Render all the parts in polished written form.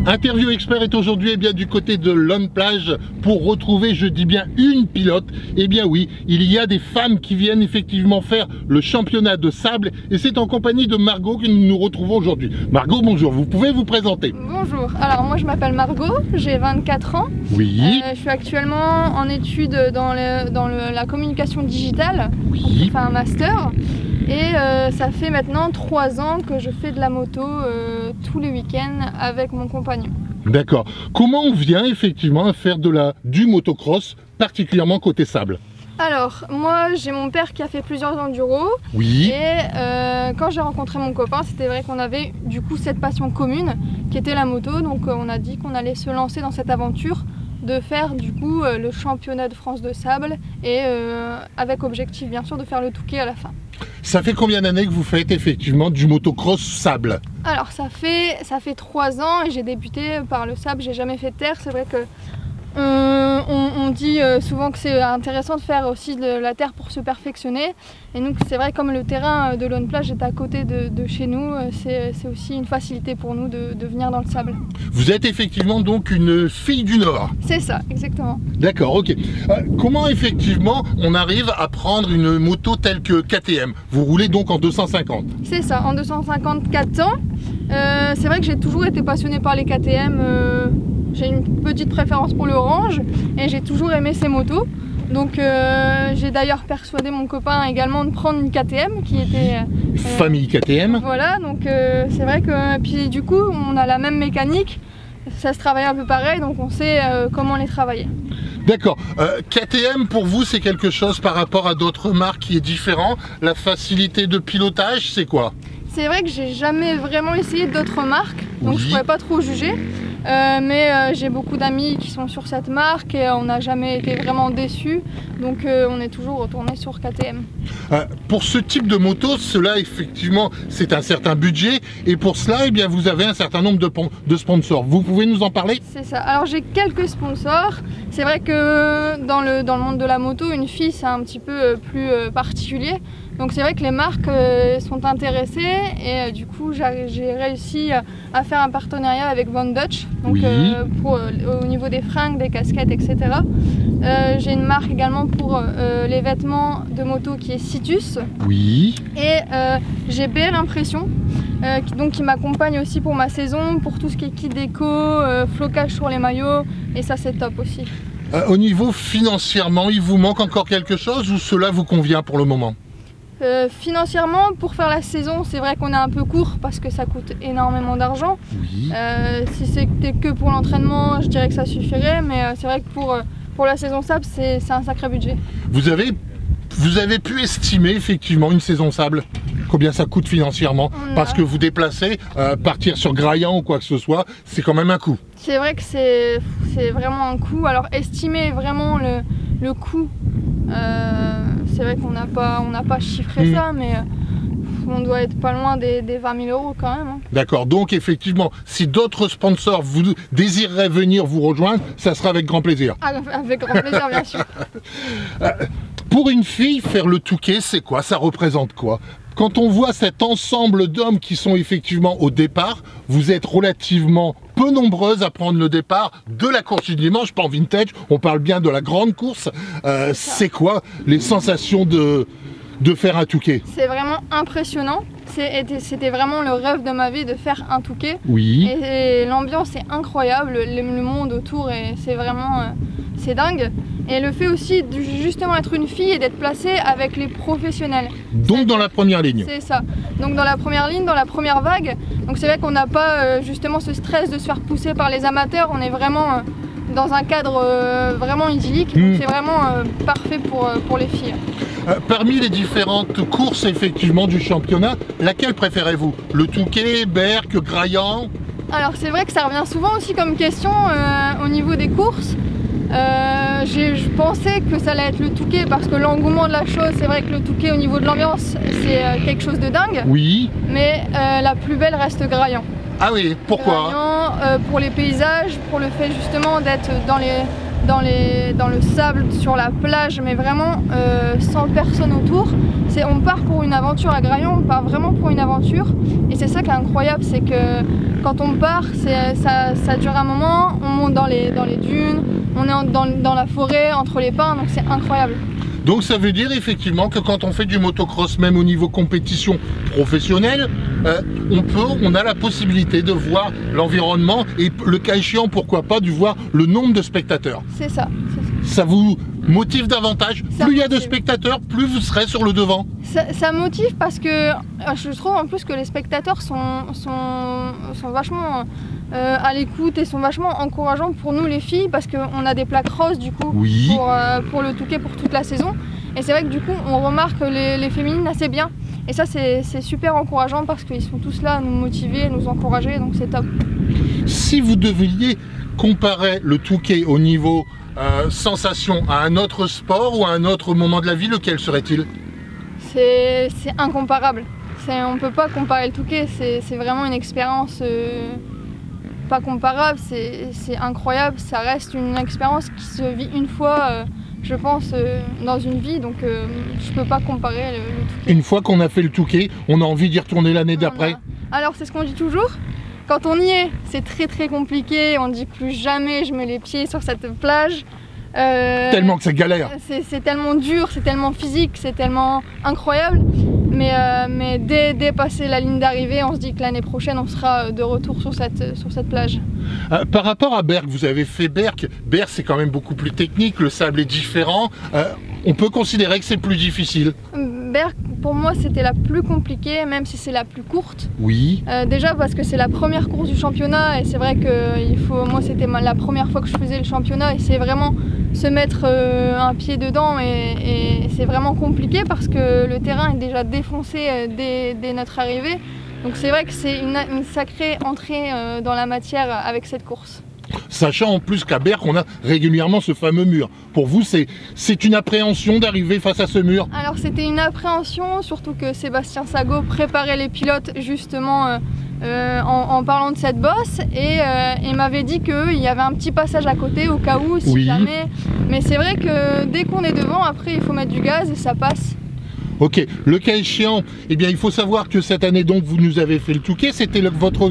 Interview Expert est aujourd'hui du côté de Lone Plage pour retrouver, je dis bien, une pilote. Eh bien oui, il y a des femmes qui viennent effectivement faire le championnat de sable et c'est en compagnie de Margot que nous nous retrouvons aujourd'hui. Margot, bonjour, vous pouvez vous présenter? Bonjour, alors moi je m'appelle Margot, j'ai 24 ans. Oui. Je suis actuellement en études dans la communication digitale. Oui. J'ai fait un master. Et ça fait maintenant 3 ans que je fais de la moto tous les week-ends avec mon compagnon. D'accord. Comment on vient effectivement à faire du motocross, particulièrement côté sable? Alors, moi j'ai mon père qui a fait plusieurs enduros. Oui. Et quand j'ai rencontré mon copain, c'était vrai qu'on avait du coup cette passion commune qui était la moto. Donc on a dit qu'on allait se lancer dans cette aventure de faire du coup le championnat de France de sable et avec objectif bien sûr de faire le Touquet à la fin. Ça fait combien d'années que vous faites effectivement du motocross sable? Alors ça fait 3 ans et j'ai débuté par le sable, j'ai jamais fait de terre. C'est vrai que on dit souvent que c'est intéressant de faire aussi de la terre pour se perfectionner. Et donc c'est vrai, comme le terrain de Lone Plage est à côté de chez nous, c'est aussi une facilité pour nous de venir dans le sable. Vous êtes effectivement donc une fille du Nord? C'est ça, exactement. D'accord, ok. Comment effectivement on arrive à prendre une moto telle que KTM? Vous roulez donc en 250? C'est ça, en 250 4 ans. C'est vrai que j'ai toujours été passionnée par les KTM. J'ai une petite préférence pour l'orange et j'ai toujours aimé ces motos. Donc j'ai d'ailleurs persuadé mon copain également de prendre une KTM qui était... famille KTM. Voilà, donc c'est vrai que puis du coup on a la même mécanique, ça se travaille un peu pareil, donc on sait comment les travailler. D'accord. KTM pour vous c'est quelque chose par rapport à d'autres marques qui est différent? La facilité de pilotage, c'est quoi? C'est vrai que j'ai jamais vraiment essayé d'autres marques, donc oui. Je pourrais pas trop juger. Mais j'ai beaucoup d'amis qui sont sur cette marque et on n'a jamais été vraiment déçus, donc on est toujours retourné sur KTM. Pour ce type de moto, cela effectivement c'est un certain budget et pour cela eh bien, vous avez un certain nombre de sponsors. Vous pouvez nous en parler? C'est ça, alors j'ai quelques sponsors. C'est vrai que dans le monde de la moto, une fille c'est un petit peu plus particulier. Donc c'est vrai que les marques sont intéressées et du coup j'ai réussi à faire un partenariat avec Von Dutch, donc oui. Au niveau des fringues, des casquettes, etc. J'ai une marque également pour les vêtements de moto qui est Citus. Oui. Et j'ai BL Impression qui m'accompagne aussi pour ma saison, pour tout ce qui est kit déco, flocage sur les maillots, et ça c'est top aussi. Au niveau financièrement, il vous manque encore quelque chose ou cela vous convient pour le moment? Financièrement, pour faire la saison, c'est vrai qu'on est un peu court parce que ça coûte énormément d'argent. Oui. Si c'était que pour l'entraînement, je dirais que ça suffirait, mais c'est vrai que pour la saison sable, c'est un sacré budget. Vous avez pu estimer effectivement une saison sable? Combien ça coûte financièrement? Parce que vous déplacez, partir sur Graillan ou quoi que ce soit, c'est quand même un coût. C'est vrai que c'est vraiment un coût. Alors estimer vraiment le coût, c'est vrai qu'on n'a pas chiffré ça, mais on doit être pas loin des 20 000 € quand même. Hein. D'accord, donc effectivement, si d'autres sponsors vous désireraient venir vous rejoindre, ça sera avec grand plaisir. Avec grand plaisir, bien sûr. Pour une fille, faire le Touquet, c'est quoi? Ça représente quoi? Quand on voit cet ensemble d'hommes qui sont effectivement au départ, vous êtes relativement peu nombreuses à prendre le départ de la course du dimanche, pas en vintage, on parle bien de la grande course. C'est quoi les sensations de faire un Touquet? C'est vraiment impressionnant. C'était vraiment le rêve de ma vie de faire un Touquet. Oui. Et l'ambiance est incroyable, le monde autour, c'est vraiment c'est dingue. Et le fait aussi de justement être une fille et d'être placée avec les professionnels. Donc dans la première ligne. C'est ça. Donc dans la première ligne, dans la première vague. Donc c'est vrai qu'on n'a pas justement ce stress de se faire pousser par les amateurs. On est vraiment dans un cadre vraiment idyllique. Donc c'est vraiment parfait pour les filles. Parmi les différentes courses effectivement du championnat, laquelle préférez-vous? Le Touquet, Berck, Graillan? Alors c'est vrai que ça revient souvent aussi comme question au niveau des courses. Je pensais que ça allait être le Touquet parce que l'engouement de la chose, c'est vrai que le Touquet au niveau de l'ambiance, c'est quelque chose de dingue. Oui. Mais la plus belle reste Graillan. Ah oui, pourquoi? Graillan, pour les paysages, pour le fait justement d'être dans le sable, sur la plage, mais vraiment sans personne autour. On part pour une aventure à Graillon, on part vraiment pour une aventure. Et c'est ça qui est incroyable, c'est que quand on part, ça dure un moment, on monte dans les dunes, on est dans la forêt, entre les pins, donc c'est incroyable. Donc ça veut dire effectivement que quand on fait du motocross, même au niveau compétition professionnelle, on a la possibilité de voir l'environnement et le cas échéant, pourquoi pas, de voir le nombre de spectateurs. C'est ça. Ça vous motive davantage? Plus il y a de spectateurs, plus vous serez sur le devant. Ça motive parce que je trouve en plus que les spectateurs sont vachement à l'écoute et sont vachement encourageants pour nous les filles parce qu'on a des plaques roses du coup oui. pour le Touquet pour toute la saison. Et c'est vrai que du coup on remarque les féminines assez bien. Et ça c'est super encourageant parce qu'ils sont tous là à nous motiver, à nous encourager, donc c'est top. Si vous deviez comparer le Touquet au niveau sensation à un autre sport ou à un autre moment de la vie, lequel serait-il? C'est incomparable. On ne peut pas comparer le Touquet, c'est vraiment une expérience pas comparable, c'est incroyable, ça reste une expérience qui se vit une fois, je pense, dans une vie, donc je peux pas comparer le Touquet. Une fois qu'on a fait le Touquet, on a envie d'y retourner l'année d'après? Alors c'est ce qu'on dit toujours, quand on y est, c'est très compliqué, on dit plus jamais je mets les pieds sur cette plage. Tellement que c'est galère. C'est tellement dur, c'est tellement physique, c'est tellement incroyable. Mais dès passer la ligne d'arrivée, on se dit que l'année prochaine, on sera de retour sur cette plage. Par rapport à Berck, vous avez fait Berck. Berck, c'est quand même beaucoup plus technique, le sable est différent. On peut considérer que c'est plus difficile. Berck, pour moi, c'était la plus compliquée, même si c'est la plus courte. Oui. Déjà parce que c'est la première course du championnat et c'est vrai que moi, c'était la première fois que je faisais le championnat et c'est vraiment se mettre un pied dedans et c'est vraiment compliqué parce que le terrain est déjà défoncé dès notre arrivée. Donc c'est vrai que c'est une sacrée entrée dans la matière avec cette course. Sachant en plus qu'à Berck, on a régulièrement ce fameux mur. Pour vous, c'est une appréhension d'arriver face à ce mur? Alors c'était une appréhension, surtout que Sébastien Sago préparait les pilotes justement en parlant de cette bosse et il m'avait dit qu'il y avait un petit passage à côté au cas où, si jamais. Mais c'est vrai que dès qu'on est devant, après il faut mettre du gaz et ça passe. Ok, le cas échéant, eh bien il faut savoir que cette année donc vous nous avez fait le Touquet, c'était votre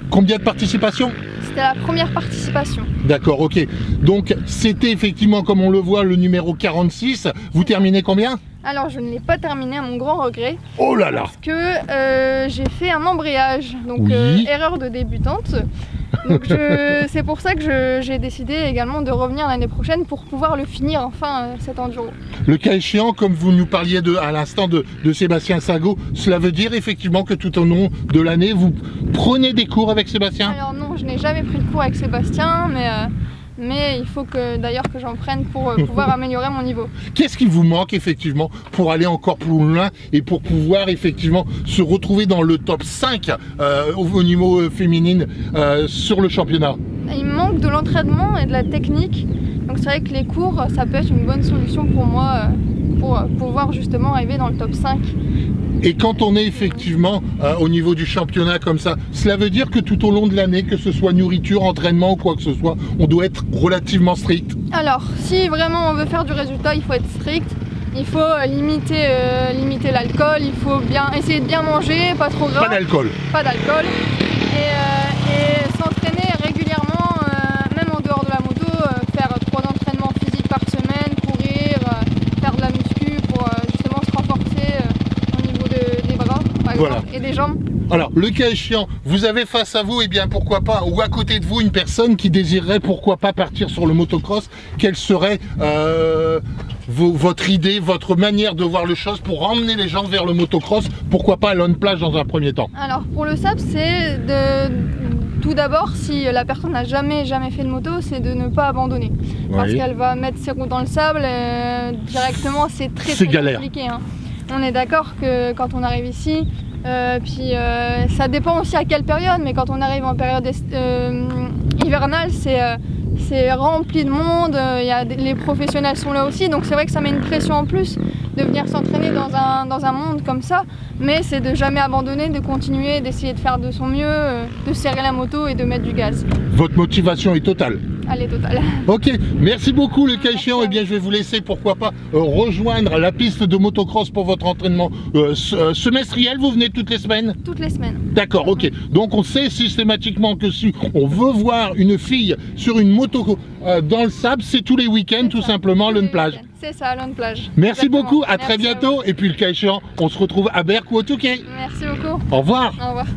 combien de participation? C'était la première participation. D'accord, ok. Donc c'était effectivement, comme on le voit, le numéro 46. Vous terminez combien? Alors je ne l'ai pas terminé à mon grand regret. Oh là là! Parce que j'ai fait un embrayage, donc erreur de débutante. Donc c'est pour ça que j'ai décidé également de revenir l'année prochaine pour pouvoir le finir enfin cet enduro. Le cas échéant, comme vous nous parliez à l'instant de Sébastien Sago, cela veut dire effectivement que tout au long de l'année vous prenez des cours avec Sébastien? Alors non, je n'ai jamais pris de cours avec Sébastien, mais il faut d'ailleurs que j'en prenne pour pouvoir améliorer mon niveau. Qu'est-ce qui vous manque effectivement pour aller encore plus loin et pour pouvoir effectivement se retrouver dans le top 5 au niveau féminine sur le championnat? Il me manque de l'entraînement et de la technique, donc c'est vrai que les cours ça peut être une bonne solution pour moi pour pouvoir justement arriver dans le top 5. Et quand on est effectivement au niveau du championnat comme ça, cela veut dire que tout au long de l'année, que ce soit nourriture, entraînement ou quoi que ce soit, on doit être relativement strict? Alors, si vraiment on veut faire du résultat, il faut être strict. Il faut limiter l'alcool, il faut essayer de bien manger, pas trop gras. Pas d'alcool. Pas d'alcool. Et s'entraîner régulièrement, même en dehors de la moto, faire 3 entraînements physiques par semaine, courir, faire de la muscu pour justement se renforcer des bras par exemple, et des jambes. Alors le cas échéant, vous avez face à vous, et bien pourquoi pas, ou à côté de vous, une personne qui désirerait pourquoi pas partir sur le motocross. Quelle serait votre idée, votre manière de voir les choses pour emmener les gens vers le motocross? Pourquoi pas à Lone Plage dans un premier temps? Alors pour le SAP, c'est tout d'abord, si la personne n'a jamais fait de moto, c'est de ne pas abandonner. Parce qu'elle va mettre ses roues dans le sable directement, c'est très compliqué. Hein. On est d'accord que quand on arrive ici, ça dépend aussi à quelle période, mais quand on arrive en période hivernale, c'est rempli de monde, les professionnels sont là aussi, donc c'est vrai que ça met une pression en plus. de venir s'entraîner dans un monde comme ça, mais c'est de jamais abandonner, de continuer, d'essayer de faire de son mieux, de serrer la moto et de mettre du gaz. Votre motivation est totale. Allez, total. Ok, merci beaucoup le cas échéant. Eh bien, je vais vous laisser, pourquoi pas, rejoindre la piste de motocross pour votre entraînement semestriel. Vous venez toutes les semaines? Toutes les semaines. D'accord, ok. Donc on sait systématiquement que si on veut voir une fille sur une moto dans le sable, c'est tous les week-ends, tout simplement, Lone Plage. C'est ça, Lone Plage. Merci Exactement. beaucoup, à très bientôt. Et puis le cas échéant, on se retrouve à Berck ou au Touquet. Merci beaucoup. Au revoir. Au revoir.